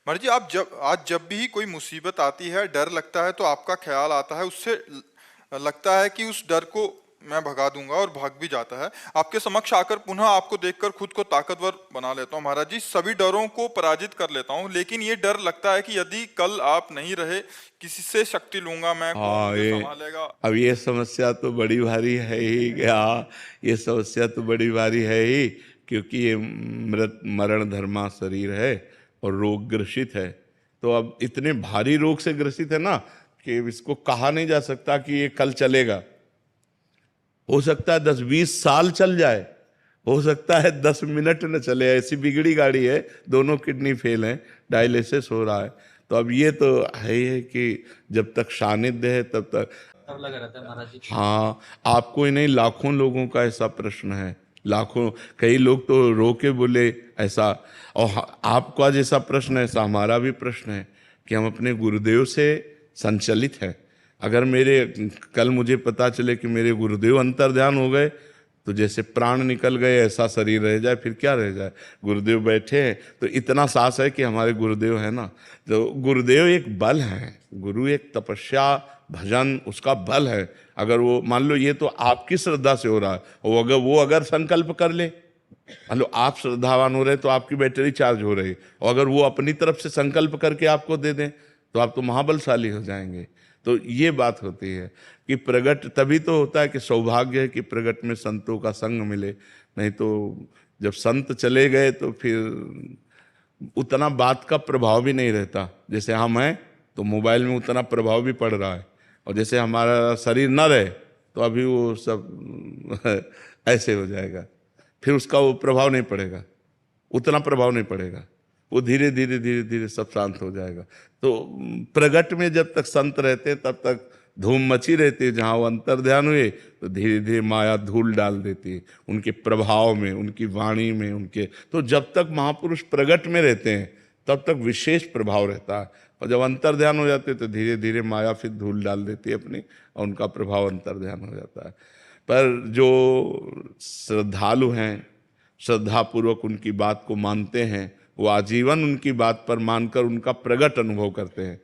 मर्जी आप जब भी कोई मुसीबत आती है, डर लगता है, तो आपका ख्याल आता है, उससे लगता है कि उस डर को मैं भगा दूंगा, और भाग भी जाता है। आपके समक्ष आकर पुनः आपको देखकर खुद को ताकतवर बना लेता हूँ महाराज जी, सभी डरों को पराजित कर लेता हूँ। लेकिन ये डर लगता है कि यदि कल आप नहीं रहे, किसी से शक्ति लूंगा मैं, कौन हाँ, मुझे ये संभालेगा। अब ये समस्या तो बड़ी भारी है ही क्या। ये समस्या तो बड़ी भारी है ही, क्योंकि ये मृत मरण धर्मा शरीर है और रोग ग्रसित है। तो अब इतने भारी रोग से ग्रसित है ना कि इसको कहा नहीं जा सकता कि ये कल चलेगा। हो सकता है 10-20 साल चल जाए, हो सकता है 10 मिनट न चले। ऐसी बिगड़ी गाड़ी है, दोनों किडनी फेल है, डायलिसिस हो रहा है। तो अब ये तो है ही है कि जब तक सानिध्य है तब तक। तब लगा रहता है महाराज जी। हाँ, आपको ही नहीं, लाखों लोगों का ऐसा प्रश्न है। लाखों, कई लोग तो रो के बोले ऐसा। और आपका जैसा प्रश्न है, ऐसा हमारा भी प्रश्न है कि हम अपने गुरुदेव से संचलित हैं। अगर मेरे कल मुझे पता चले कि मेरे गुरुदेव अंतर्ध्यान हो गए, तो जैसे प्राण निकल गए ऐसा शरीर रह जाए, फिर क्या रह जाए। गुरुदेव बैठे हैं तो इतना साहस है कि हमारे गुरुदेव है ना। तो गुरुदेव एक बल है, गुरु एक तपस्या भजन उसका बल है। अगर वो मान लो, ये तो आपकी श्रद्धा से हो रहा है, और वो अगर संकल्प कर ले, मान लो आप श्रद्धावान हो रहे तो आपकी बैटरी चार्ज हो रही, और अगर वो अपनी तरफ से संकल्प करके आपको दे दें तो आप तो महाबलशाली हो जाएंगे। तो ये बात होती है कि प्रगट तभी तो होता है कि सौभाग्य है कि प्रगट में संतों का संग मिले। नहीं तो जब संत चले गए तो फिर उतना बात का प्रभाव भी नहीं रहता। जैसे हम हैं तो मोबाइल में उतना प्रभाव भी पड़ रहा है, और जैसे हमारा शरीर न रहे तो अभी वो सब ऐसे हो जाएगा, फिर उसका वो प्रभाव नहीं पड़ेगा, उतना प्रभाव नहीं पड़ेगा। वो धीरे धीरे धीरे धीरे सब शांत हो जाएगा। तो प्रगट में जब तक संत रहते हैं तब तक धूम मची रहती है। जहाँ वो अंतर ध्यान हुए तो धीरे धीरे माया धूल डाल देती है उनके प्रभाव में, उनकी वाणी में, उनके। तो जब तक महापुरुष प्रगट में रहते हैं तब तक विशेष प्रभाव रहता है, और जब अंतर ध्यान हो जाते हैं तो धीरे धीरे माया फिर धूल डाल देती है अपनी, और उनका प्रभाव अंतर ध्यान हो जाता है। पर जो श्रद्धालु हैं, श्रद्धापूर्वक उनकी बात को मानते हैं, वो आजीवन उनकी बात पर मानकर उनका प्रगट अनुभव करते हैं।